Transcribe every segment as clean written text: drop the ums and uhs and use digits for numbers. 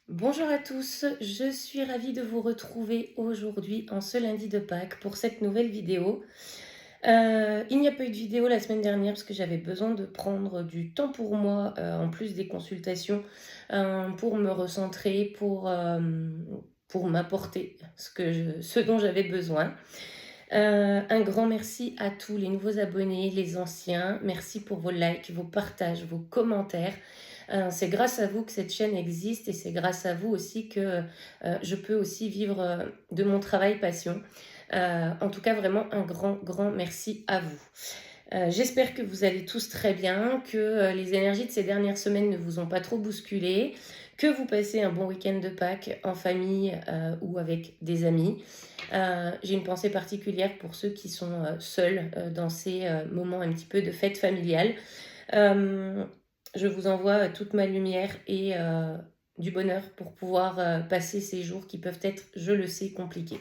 Bonjour à tous, je suis ravie de vous retrouver aujourd'hui en ce lundi de Pâques pour cette nouvelle vidéo. Il n'y a pas eu de vidéo la semaine dernière parce que j'avais besoin de prendre du temps pour moi, en plus des consultations, pour me recentrer, pour m'apporter ce dont j'avais besoin. Un grand merci à tous les nouveaux abonnés, les anciens. Merci pour vos likes, vos partages, vos commentaires. C'est grâce à vous que cette chaîne existe et c'est grâce à vous aussi que je peux aussi vivre de mon travail passion. En tout cas, vraiment un grand, grand merci à vous. J'espère que vous allez tous très bien, que les énergies de ces dernières semaines ne vous ont pas trop bousculé, que vous passez un bon week-end de Pâques en famille ou avec des amis. J'ai une pensée particulière pour ceux qui sont seuls dans ces moments un petit peu de fête familiale. Euh, je vous envoie toute ma lumière et du bonheur pour pouvoir passer ces jours qui peuvent être, je le sais, compliqués.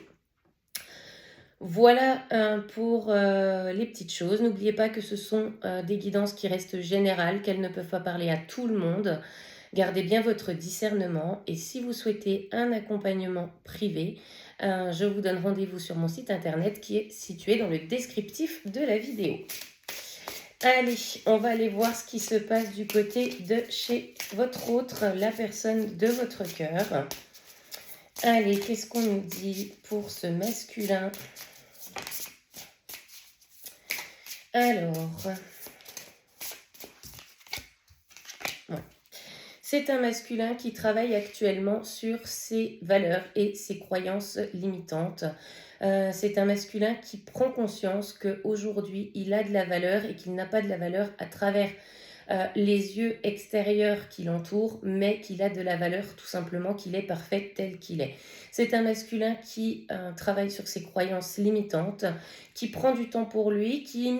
Voilà pour les petites choses. N'oubliez pas que ce sont des guidances qui restent générales, qu'elles ne peuvent pas parler à tout le monde. Gardez bien votre discernement et si vous souhaitez un accompagnement privé, je vous donne rendez-vous sur mon site internet qui est situé dans le descriptif de la vidéo. Allez, on va aller voir ce qui se passe du côté de chez votre autre, la personne de votre cœur. Allez, qu'est-ce qu'on nous dit pour ce masculin? Alors, ouais. C'est un masculin qui travaille actuellement sur ses valeurs et ses croyances limitantes. C'est un masculin qui prend conscience qu'aujourd'hui, il a de la valeur et qu'il n'a pas de la valeur à travers les yeux extérieurs qui l'entourent, mais qu'il a de la valeur tout simplement, qu'il est parfait tel qu'il est. C'est un masculin qui travaille sur ses croyances limitantes, qui prend du temps pour lui, qui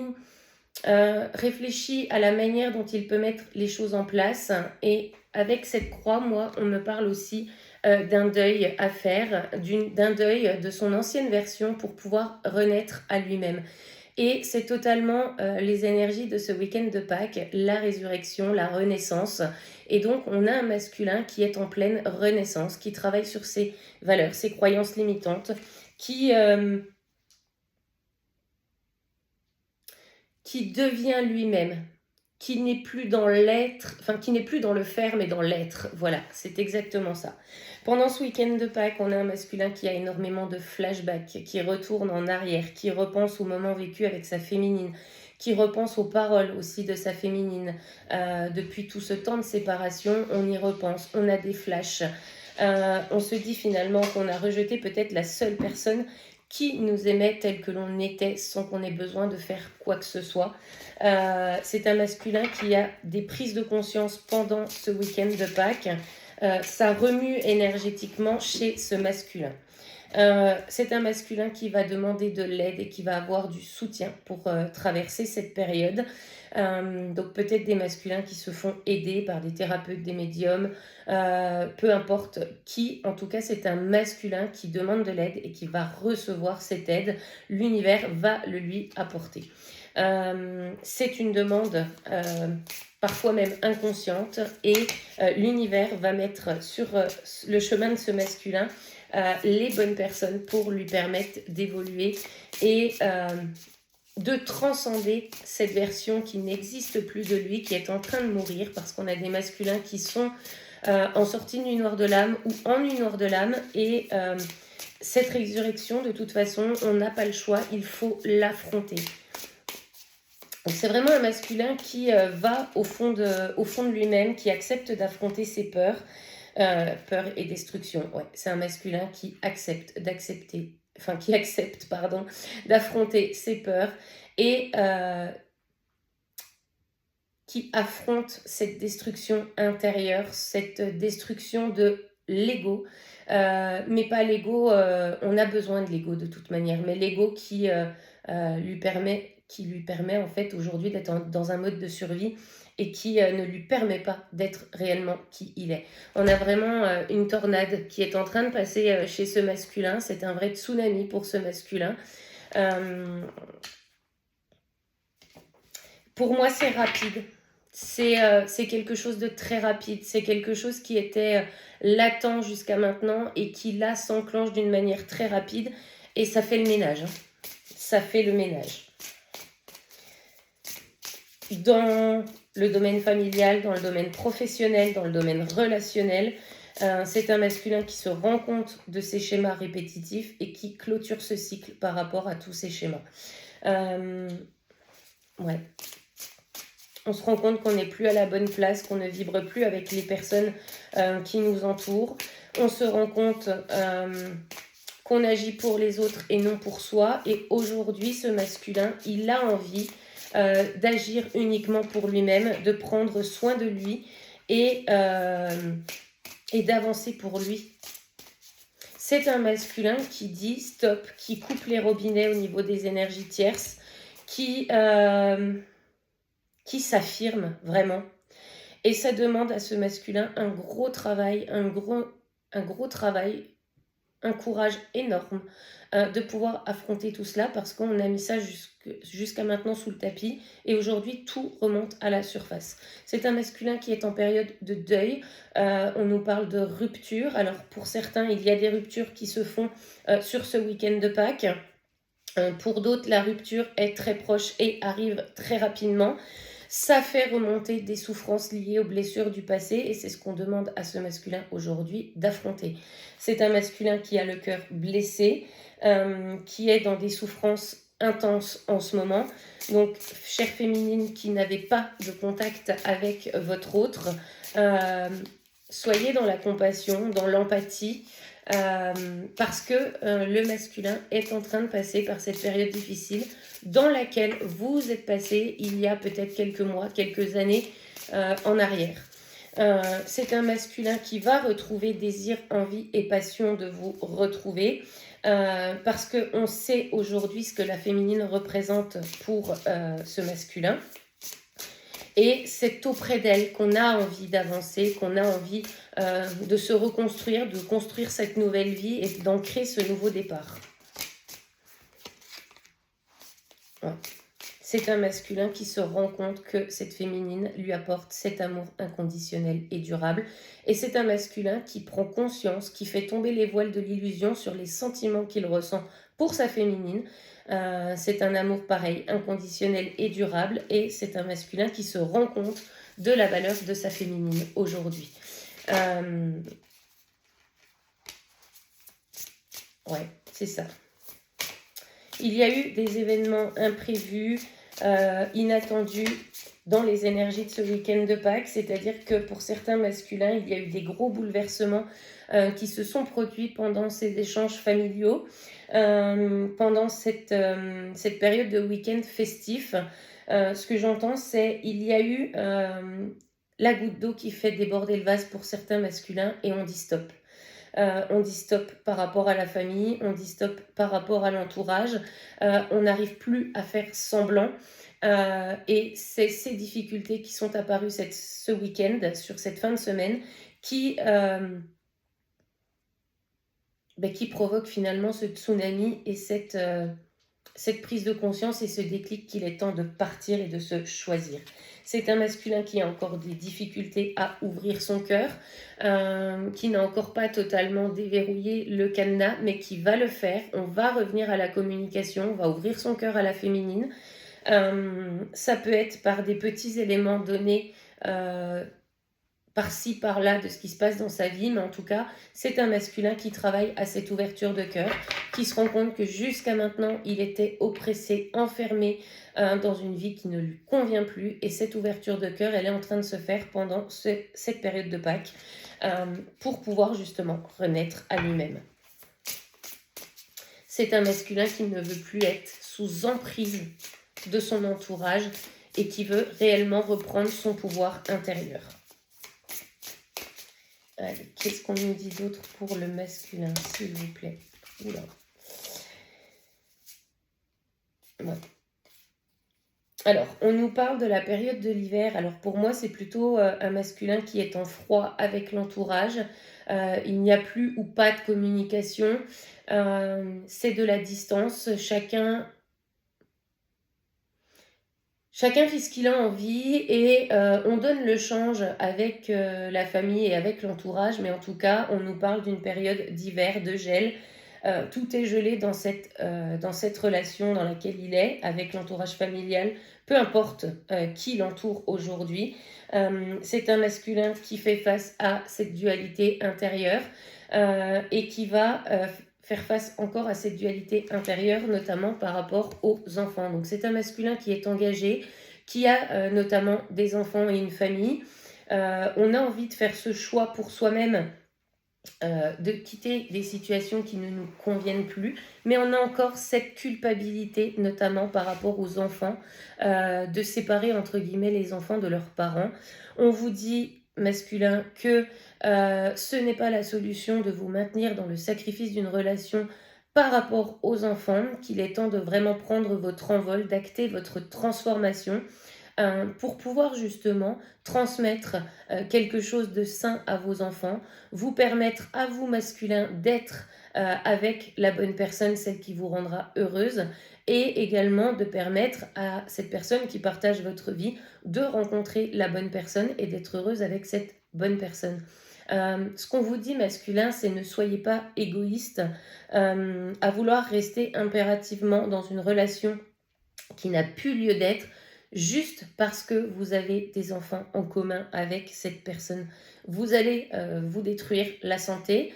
réfléchit à la manière dont il peut mettre les choses en place. Et avec cette croix, moi, on me parle aussi d'un deuil à faire, d'un deuil de son ancienne version pour pouvoir renaître à lui-même. Et c'est totalement les énergies de ce week-end de Pâques, la résurrection, la renaissance. Et donc, on a un masculin qui est en pleine renaissance, qui travaille sur ses valeurs, ses croyances limitantes, qui devient lui-même, qui n'est plus dans l'être, enfin qui n'est plus dans le faire mais dans l'être. Voilà, c'est exactement ça. Pendant ce week-end de Pâques, on a un masculin qui a énormément de flashbacks, qui retourne en arrière, qui repense au moment vécu avec sa féminine, qui repense aux paroles aussi de sa féminine. Depuis tout ce temps de séparation, on y repense, on a des flashs. On se dit finalement qu'on a rejeté peut-être la seule personne qui nous aimait tel que l'on était sans qu'on ait besoin de faire quoi que ce soit. C'est un masculin qui a des prises de conscience pendant ce week-end de Pâques. Ça remue énergétiquement chez ce masculin. C'est un masculin qui va demander de l'aide et qui va avoir du soutien pour traverser cette période. Donc peut-être des masculins qui se font aider par des thérapeutes, des médiums, peu importe qui. En tout cas, c'est un masculin qui demande de l'aide et qui va recevoir cette aide. L'univers va le lui apporter. C'est une demande parfois même inconsciente et l'univers va mettre sur le chemin de ce masculin les bonnes personnes pour lui permettre d'évoluer et de transcender cette version qui n'existe plus de lui, qui est en train de mourir, parce qu'on a des masculins qui sont en sortie de nuit noire de l'âme ou en nuit noire de l'âme, et cette résurrection, de toute façon, on n'a pas le choix, il faut l'affronter. Donc c'est vraiment un masculin qui va au fond de lui-même, qui accepte d'affronter ses peurs, peur et destruction. Ouais, c'est un masculin qui accepte d'affronter ses peurs et qui affronte cette destruction intérieure, cette destruction de l'ego. Mais pas l'ego, on a besoin de l'ego de toute manière, mais l'ego qui lui permet en fait aujourd'hui d'être dans un mode de survie et qui ne lui permet pas d'être réellement qui il est. On a vraiment une tornade qui est en train de passer chez ce masculin. C'est un vrai tsunami pour ce masculin. Pour moi, c'est rapide. C'est quelque chose de très rapide, c'est quelque chose qui était latent jusqu'à maintenant et qui là s'enclenche d'une manière très rapide et ça fait le ménage. Hein. Ça fait le ménage. Dans le domaine familial, dans le domaine professionnel, dans le domaine relationnel, c'est un masculin qui se rend compte de ses schémas répétitifs et qui clôture ce cycle par rapport à tous ces schémas. Ouais. On se rend compte qu'on n'est plus à la bonne place, qu'on ne vibre plus avec les personnes qui nous entourent. On se rend compte qu'on agit pour les autres et non pour soi. Et aujourd'hui, ce masculin, il a envie d'agir uniquement pour lui-même, de prendre soin de lui et d'avancer pour lui. C'est un masculin qui dit stop, qui coupe les robinets au niveau des énergies tierces, qui s'affirme vraiment. Et ça demande à ce masculin un gros travail, un gros travail, un courage énorme de pouvoir affronter tout cela parce qu'on a mis ça jusqu'à maintenant sous le tapis et aujourd'hui tout remonte à la surface. C'est un masculin qui est en période de deuil, on nous parle de rupture, alors pour certains il y a des ruptures qui se font sur ce week-end de Pâques, pour d'autres la rupture est très proche et arrive très rapidement. Ça fait remonter des souffrances liées aux blessures du passé et c'est ce qu'on demande à ce masculin aujourd'hui d'affronter. C'est un masculin qui a le cœur blessé, qui est dans des souffrances intenses en ce moment. Donc, chère féminine qui n'avait pas de contact avec votre autre, soyez dans la compassion, dans l'empathie, parce que le masculin est en train de passer par cette période difficile dans laquelle vous êtes passé il y a peut-être quelques mois, quelques années en arrière. C'est un masculin qui va retrouver désir, envie et passion de vous retrouver parce qu'on sait aujourd'hui ce que la féminine représente pour ce masculin. Et c'est auprès d'elle qu'on a envie d'avancer, qu'on a envie de se reconstruire, de construire cette nouvelle vie et d'ancrer ce nouveau départ. Ouais. C'est un masculin qui se rend compte que cette féminine lui apporte cet amour inconditionnel et durable. Et c'est un masculin qui prend conscience, qui fait tomber les voiles de l'illusion sur les sentiments qu'il ressent pour sa féminine. C'est un amour pareil, inconditionnel et durable. Et c'est un masculin qui se rend compte de la valeur de sa féminine aujourd'hui. Ouais, c'est ça. Il y a eu des événements imprévus, inattendus dans les énergies de ce week-end de Pâques, c'est-à-dire que pour certains masculins, il y a eu des gros bouleversements qui se sont produits pendant ces échanges familiaux, pendant cette période de week-end festif. Ce que j'entends, c'est il y a eu la goutte d'eau qui fait déborder le vase pour certains masculins et on dit stop. On dit stop par rapport à la famille, on dit stop par rapport à l'entourage, on n'arrive plus à faire semblant. Et c'est ces difficultés qui sont apparues ce week-end, sur cette fin de semaine, qui provoquent finalement ce tsunami et cette prise de conscience et ce déclic qu'il est temps de partir et de se choisir. C'est un masculin qui a encore des difficultés à ouvrir son cœur, qui n'a encore pas totalement déverrouillé le cadenas, mais qui va le faire. On va revenir à la communication, on va ouvrir son cœur à la féminine. Ça peut être par des petits éléments donnés par-ci, par-là de ce qui se passe dans sa vie, mais en tout cas, c'est un masculin qui travaille à cette ouverture de cœur, qui se rend compte que jusqu'à maintenant, il était oppressé, enfermé dans une vie qui ne lui convient plus, et cette ouverture de cœur, elle est en train de se faire pendant cette période de Pâques, pour pouvoir justement renaître à lui-même. C'est un masculin qui ne veut plus être sous emprise de son entourage et qui veut réellement reprendre son pouvoir intérieur. Allez, qu'est-ce qu'on nous dit d'autre pour le masculin, s'il vous plaît? Oula. Ouais. Alors, on nous parle de la période de l'hiver. Alors, pour moi, c'est plutôt un masculin qui est en froid avec l'entourage. Il n'y a plus ou pas de communication. C'est de la distance. Chacun Chacun fait ce qu'il a envie et on donne le change avec la famille et avec l'entourage, mais en tout cas, on nous parle d'une période d'hiver, de gel. Tout est gelé dans cette relation dans laquelle il est, avec l'entourage familial, peu importe qui l'entoure aujourd'hui. C'est un masculin qui fait face à cette dualité intérieure et qui va faire face encore à cette dualité intérieure, notamment par rapport aux enfants. Donc c'est un masculin qui est engagé, qui a notamment des enfants et une famille. On a envie de faire ce choix pour soi-même, de quitter des situations qui ne nous conviennent plus, mais on a encore cette culpabilité, notamment par rapport aux enfants, de séparer entre guillemets les enfants de leurs parents. On vous dit, masculin, que ce n'est pas la solution de vous maintenir dans le sacrifice d'une relation par rapport aux enfants, qu'il est temps de vraiment prendre votre envol, d'acter votre transformation pour pouvoir justement transmettre quelque chose de sain à vos enfants, vous permettre à vous masculins d'être avec la bonne personne, celle qui vous rendra heureuse, et également de permettre à cette personne qui partage votre vie de rencontrer la bonne personne et d'être heureuse avec cette bonne personne. Ce qu'on vous dit masculin, c'est ne soyez pas égoïste à vouloir rester impérativement dans une relation qui n'a plus lieu d'être juste parce que vous avez des enfants en commun avec cette personne. Vous allez vous détruire la santé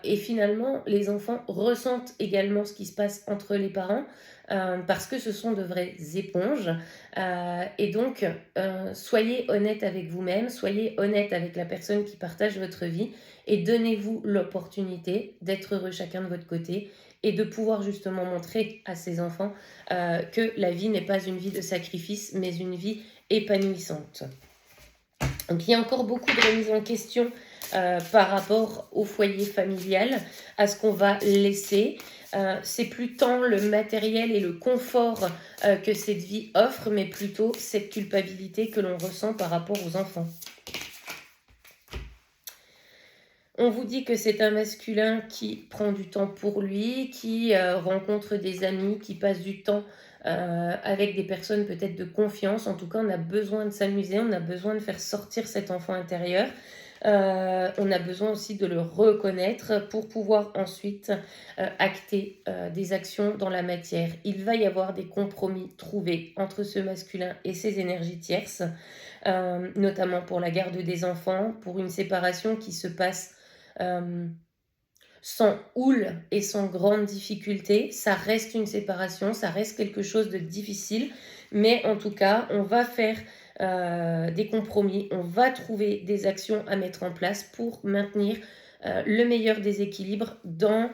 et finalement les enfants ressentent également ce qui se passe entre les parents parce que ce sont de vraies éponges et donc soyez honnête avec vous-même, soyez honnête avec la personne qui partage votre vie et donnez-vous l'opportunité d'être heureux chacun de votre côté et de pouvoir justement montrer à ses enfants que la vie n'est pas une vie de sacrifice, mais une vie épanouissante. Donc il y a encore beaucoup de remises en question par rapport au foyer familial, à ce qu'on va laisser. C'est plus tant le matériel et le confort que cette vie offre, mais plutôt cette culpabilité que l'on ressent par rapport aux enfants. On vous dit que c'est un masculin qui prend du temps pour lui, qui rencontre des amis, qui passe du temps avec des personnes peut-être de confiance. En tout cas, on a besoin de s'amuser, on a besoin de faire sortir cet enfant intérieur. On a besoin aussi de le reconnaître pour pouvoir ensuite acter des actions dans la matière. Il va y avoir des compromis trouvés entre ce masculin et ses énergies tierces, notamment pour la garde des enfants, pour une séparation qui se passe sans houle et sans grande difficulté. Ça reste une séparation, ça reste quelque chose de difficile, mais en tout cas, on va faire des compromis, on va trouver des actions à mettre en place pour maintenir le meilleur des équilibres dans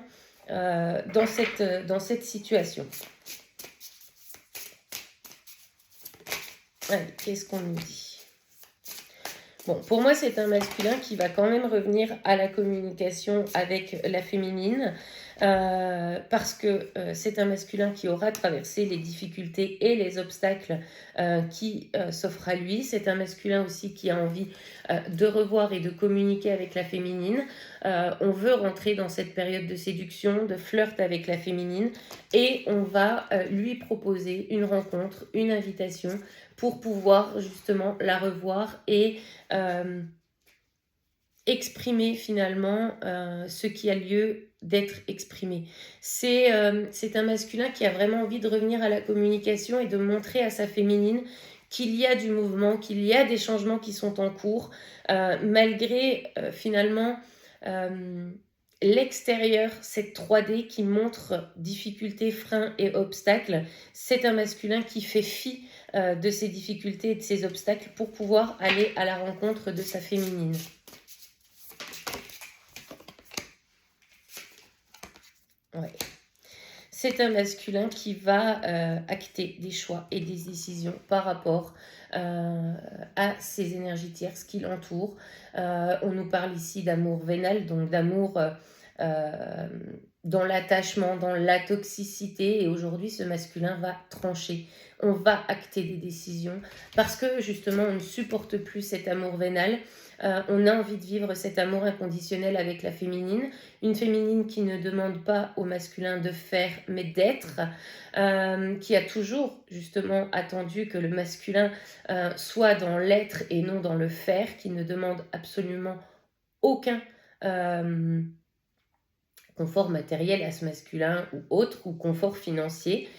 cette situation. Allez, qu'est-ce qu'on nous dit ? Bon, pour moi, c'est un masculin qui va quand même revenir à la communication avec la féminine parce que c'est un masculin qui aura traversé les difficultés et les obstacles qui s'offrent à lui. C'est un masculin aussi qui a envie de revoir et de communiquer avec la féminine. On veut rentrer dans cette période de séduction, de flirt avec la féminine et on va lui proposer une rencontre, une invitation pour pouvoir justement la revoir et exprimer finalement ce qui a lieu d'être exprimé. C'est un masculin qui a vraiment envie de revenir à la communication et de montrer à sa féminine qu'il y a du mouvement, qu'il y a des changements qui sont en cours, malgré finalement l'extérieur, cette 3D qui montre difficultés, freins et obstacles. C'est un masculin qui fait fi de ses difficultés et de ses obstacles pour pouvoir aller à la rencontre de sa féminine. Ouais. C'est un masculin qui va acter des choix et des décisions par rapport à ses énergies tierces qui l'entourent. On nous parle ici d'amour vénal, donc d'amour dans l'attachement, dans la toxicité. Et aujourd'hui, ce masculin va trancher. On va acter des décisions parce que justement, on ne supporte plus cet amour vénal. On a envie de vivre cet amour inconditionnel avec la féminine. Une féminine qui ne demande pas au masculin de faire, mais d'être. Qui a toujours justement attendu que le masculin soit dans l'être et non dans le faire, qui ne demande absolument aucun confort matériel à ce masculin ou autre, ou confort financier.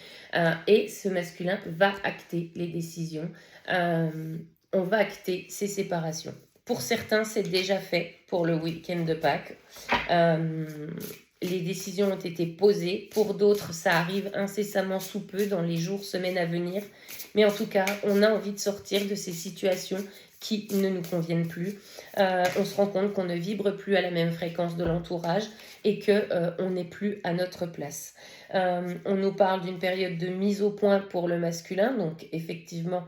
Et ce masculin va acter les décisions. On va acter ces séparations. Pour certains, c'est déjà fait pour le week-end de Pâques. Les décisions ont été posées. Pour d'autres, ça arrive incessamment sous peu dans les jours, semaines à venir. Mais en tout cas, on a envie de sortir de ces situations qui ne nous conviennent plus. On se rend compte qu'on ne vibre plus à la même fréquence de l'entourage et qu'on n'est plus à notre place. On nous parle d'une période de mise au point pour le masculin. Donc effectivement,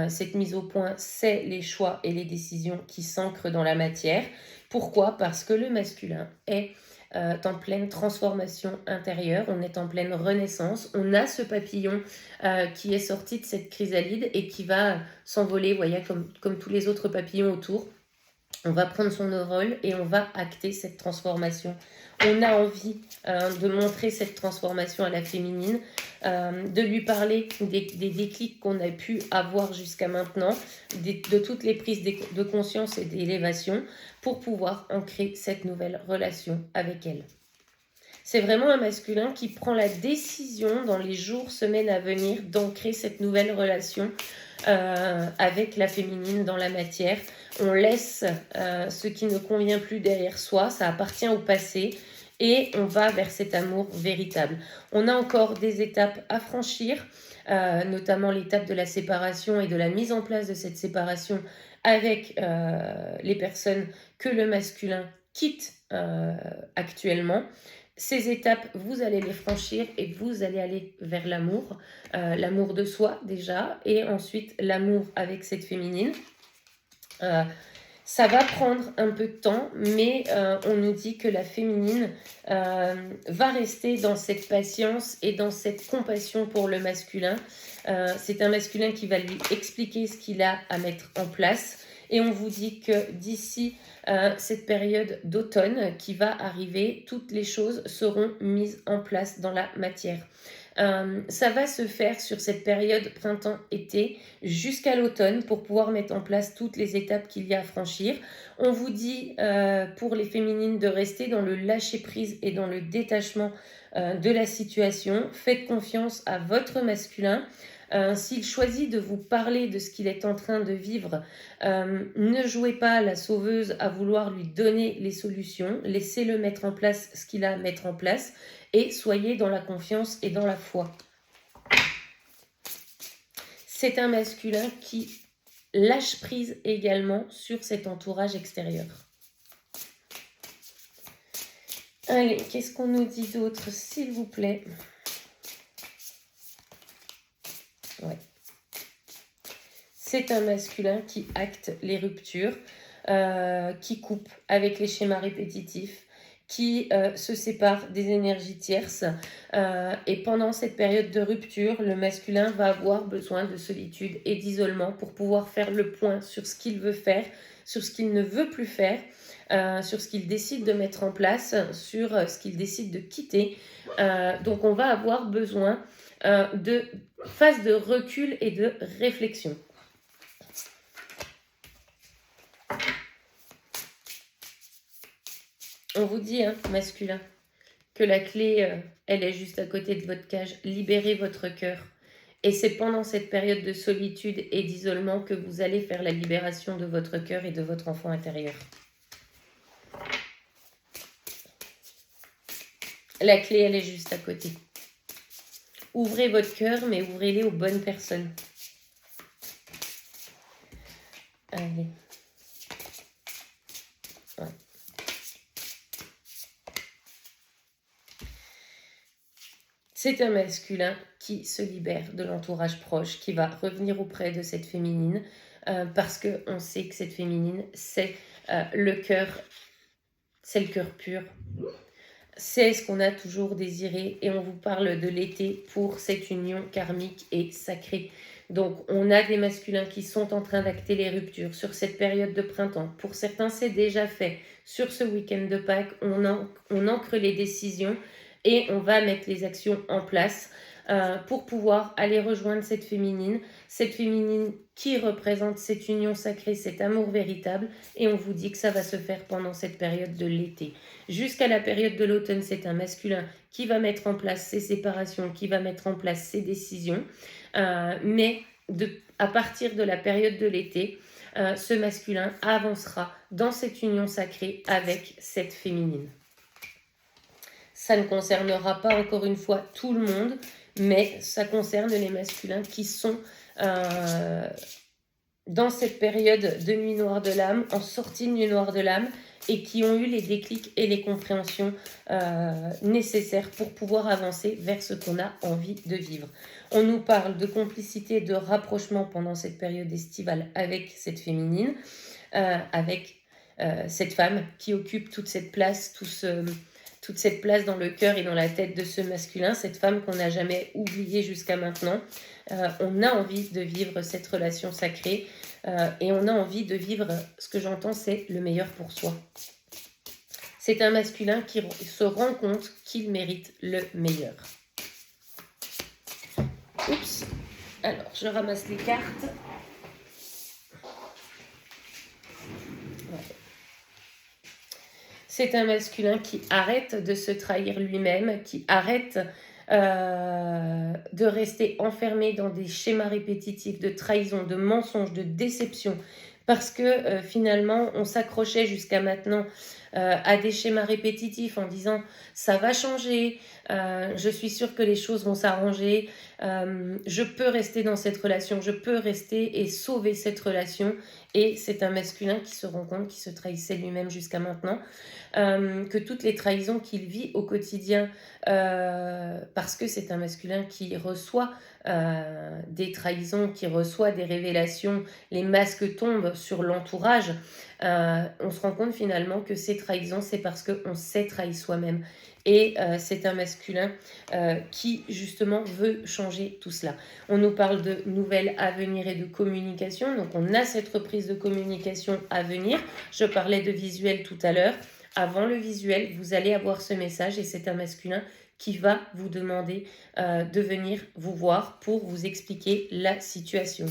cette mise au point, c'est les choix et les décisions qui s'ancrent dans la matière. Pourquoi ? Parce que le masculin est en pleine transformation intérieure, on est en pleine renaissance, on a ce papillon qui est sorti de cette chrysalide et qui va s'envoler, voyez, comme tous les autres papillons autour. On va prendre son envol et on va acter cette transformation. On a envie de montrer cette transformation à la féminine, de lui parler des déclics qu'on a pu avoir jusqu'à maintenant, de toutes les prises de conscience et d'élévation pour pouvoir ancrer cette nouvelle relation avec elle. C'est vraiment un masculin qui prend la décision dans les jours, semaines à venir d'ancrer cette nouvelle relation avec la féminine dans la matière. On laisse ce qui ne convient plus derrière soi, ça appartient au passé et on va vers cet amour véritable. On a encore des étapes à franchir, notamment l'étape de la séparation et de la mise en place de cette séparation avec les personnes que le masculin quitte actuellement. Ces étapes, vous allez les franchir et vous allez aller vers l'amour. L'amour de soi déjà et ensuite l'amour avec cette féminine. Ça va prendre un peu de temps, mais on nous dit que la féminine va rester dans cette patience et dans cette compassion pour le masculin. C'est un masculin qui va lui expliquer ce qu'il a à mettre en place. Et on vous dit que d'ici cette période d'automne qui va arriver, toutes les choses seront mises en place dans la matière. Ça va se faire sur cette période printemps-été jusqu'à l'automne pour pouvoir mettre en place toutes les étapes qu'il y a à franchir. On vous dit pour les féminines de rester dans le lâcher-prise et dans le détachement de la situation. Faites confiance à votre masculin. S'il choisit de vous parler de ce qu'il est en train de vivre, ne jouez pas la sauveuse à vouloir lui donner les solutions. Laissez-le mettre en place ce qu'il a à mettre en place et soyez dans la confiance et dans la foi. C'est un masculin qui lâche prise également sur cet entourage extérieur. Allez, qu'est-ce qu'on nous dit d'autre, s'il vous plaît ? Ouais. C'est un masculin qui acte les ruptures, qui coupe avec les schémas répétitifs, qui se sépare des énergies tierces. Et pendant cette période de rupture, le masculin va avoir besoin de solitude et d'isolement pour pouvoir faire le point sur ce qu'il veut faire, sur ce qu'il ne veut plus faire, sur ce qu'il décide de mettre en place, sur ce qu'il décide de quitter. Donc on va avoir besoin de phase de recul et de réflexion. On vous dit, masculin, que la clé, elle est juste à côté de votre cage. Libérez votre cœur. Et c'est pendant cette période de solitude et d'isolement que vous allez faire la libération de votre cœur et de votre enfant intérieur. La clé, elle est juste à côté. Ouvrez votre cœur, mais ouvrez-les aux bonnes personnes. Allez. Ouais. C'est un masculin qui se libère de l'entourage proche, qui va revenir auprès de cette féminine, parce qu'on sait que cette féminine, c'est le cœur pur. C'est ce qu'on a toujours désiré et on vous parle de l'été pour cette union karmique et sacrée. Donc, on a des masculins qui sont en train d'acter les ruptures sur cette période de printemps. Pour certains, c'est déjà fait. Sur ce week-end de Pâques, on ancre les décisions et on va mettre les actions en place pour pouvoir aller rejoindre cette féminine qui représente cette union sacrée, cet amour véritable. Et on vous dit que ça va se faire pendant cette période de l'été. Jusqu'à la période de l'automne, c'est un masculin qui va mettre en place ses séparations, qui va mettre en place ses décisions. Mais à partir de la période de l'été, ce masculin avancera dans cette union sacrée avec cette féminine. Ça ne concernera pas encore une fois tout le monde, mais ça concerne les masculins qui sont dans cette période de nuit noire de l'âme, en sortie de nuit noire de l'âme, et qui ont eu les déclics et les compréhensions nécessaires pour pouvoir avancer vers ce qu'on a envie de vivre. On nous parle de complicité, de rapprochement pendant cette période estivale avec cette féminine, avec cette femme qui occupe toute cette place, toute cette place dans le cœur et dans la tête de ce masculin, cette femme qu'on n'a jamais oubliée jusqu'à maintenant. On a envie de vivre cette relation sacrée et on a envie de vivre, ce que j'entends, c'est le meilleur pour soi. C'est un masculin qui se rend compte qu'il mérite le meilleur. Oups, alors je ramasse les cartes. Ouais. C'est un masculin qui arrête de se trahir lui-même, qui arrête de rester enfermé dans des schémas répétitifs de trahison, de mensonges, de déception, parce que finalement on s'accrochait jusqu'à maintenant à des schémas répétitifs en disant ça va changer, je suis sûre que les choses vont s'arranger, je peux rester dans cette relation, je peux rester et sauver cette relation. Et c'est un masculin qui se rend compte qu'il se trahissait lui-même jusqu'à maintenant, que toutes les trahisons qu'il vit au quotidien, parce que c'est un masculin qui reçoit des trahisons, qui reçoit des révélations, les masques tombent sur l'entourage, on se rend compte finalement que ces trahisons, c'est parce qu'on s'est trahi soi-même. Et c'est un masculin qui justement veut changer tout cela. On nous parle de nouvelles à venir et de communication, donc on a cette reprise de communication à venir. Je parlais de visuel tout à l'heure. Avant le visuel, vous allez avoir ce message et c'est un masculin qui va vous demander de venir vous voir pour vous expliquer la situation.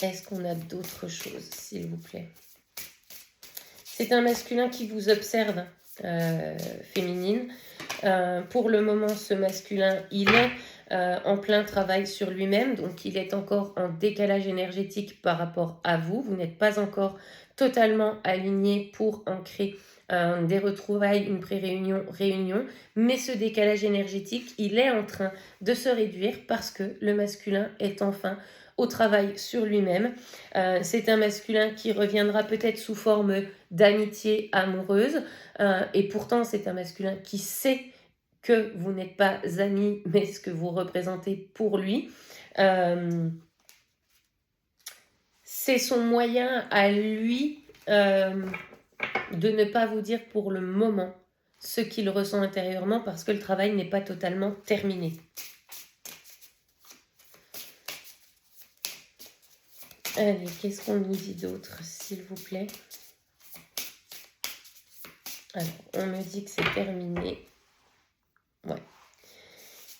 Est-ce qu'on a d'autres choses, s'il vous plaît? C'est un masculin qui vous observe, féminine. Pour le moment, ce masculin, il est en plein travail sur lui-même, donc il est encore en décalage énergétique par rapport à vous. Vous n'êtes pas encore totalement aligné pour ancrer des retrouvailles, une pré-réunion, réunion, mais ce décalage énergétique, il est en train de se réduire parce que le masculin est enfin au travail sur lui-même. C'est un masculin qui reviendra peut-être sous forme d'amitié amoureuse, et pourtant c'est un masculin qui sait que vous n'êtes pas amis, mais ce que vous représentez pour lui. C'est son moyen à lui de ne pas vous dire pour le moment ce qu'il ressent intérieurement parce que le travail n'est pas totalement terminé. Allez, qu'est-ce qu'on nous dit d'autre, s'il vous plaît? Alors, on me dit que c'est terminé. Ouais.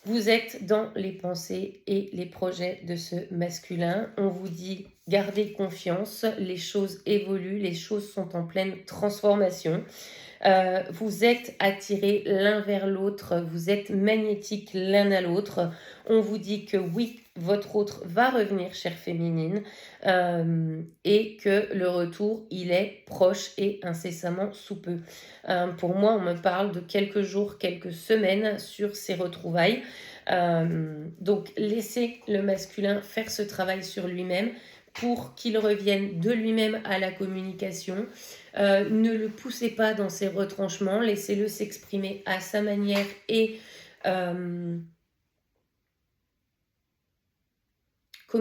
Vous êtes dans les pensées et les projets de ce masculin. On vous dit, gardez confiance, les choses évoluent, les choses sont en pleine transformation. Vous êtes attirés l'un vers l'autre, vous êtes magnétiques l'un à l'autre. On vous dit que oui, votre autre va revenir, chère féminine, et que le retour, il est proche et incessamment sous peu. Pour moi, on me parle de quelques jours, quelques semaines sur ces retrouvailles. Donc, laissez le masculin faire ce travail sur lui-même pour qu'il revienne de lui-même à la communication. Ne le poussez pas dans ses retranchements, laissez-le s'exprimer à sa manière et comme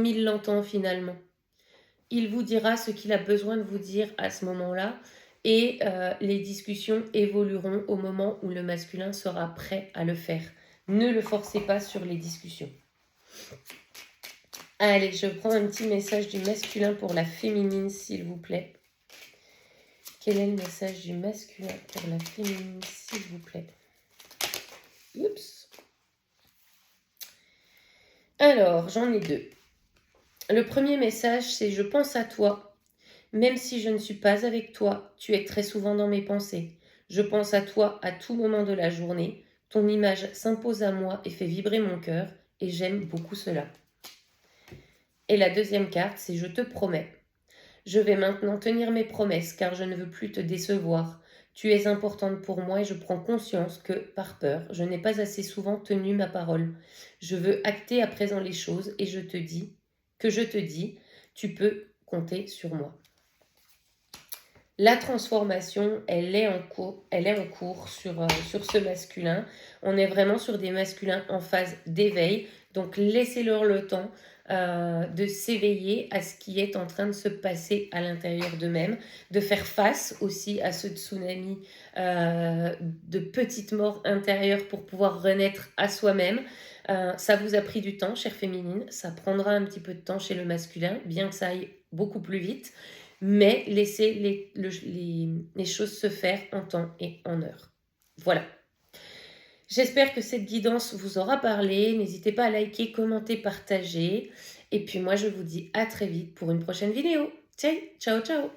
il l'entend finalement. Il vous dira ce qu'il a besoin de vous dire à ce moment-là et les discussions évolueront au moment où le masculin sera prêt à le faire. Ne le forcez pas sur les discussions. Allez, je prends un petit message du masculin pour la féminine, s'il vous plaît. Quel est le message du masculin pour la féminine, s'il vous plaît? Oups. Alors, j'en ai deux. Le premier message, c'est « Je pense à toi. Même si je ne suis pas avec toi, tu es très souvent dans mes pensées. Je pense à toi à tout moment de la journée. Ton image s'impose à moi et fait vibrer mon cœur, et j'aime beaucoup cela. » Et la deuxième carte, c'est « Je te promets. Je vais maintenant tenir mes promesses car je ne veux plus te décevoir. Tu es importante pour moi et je prends conscience que, par peur, je n'ai pas assez souvent tenu ma parole. Je veux acter à présent les choses et je te dis, tu peux compter sur moi. » La transformation, elle est en cours sur ce masculin. On est vraiment sur des masculins en phase d'éveil. Donc, laissez-leur le temps de s'éveiller à ce qui est en train de se passer à l'intérieur d'eux-mêmes, de faire face aussi à ce tsunami de petites morts intérieures pour pouvoir renaître à soi-même. Ça vous a pris du temps, chère féminine. Ça prendra un petit peu de temps chez le masculin, bien que ça aille beaucoup plus vite. Mais laissez les choses se faire en temps et en heure. Voilà. J'espère que cette guidance vous aura parlé. N'hésitez pas à liker, commenter, partager. Et puis moi, je vous dis à très vite pour une prochaine vidéo. Ciao, ciao, ciao.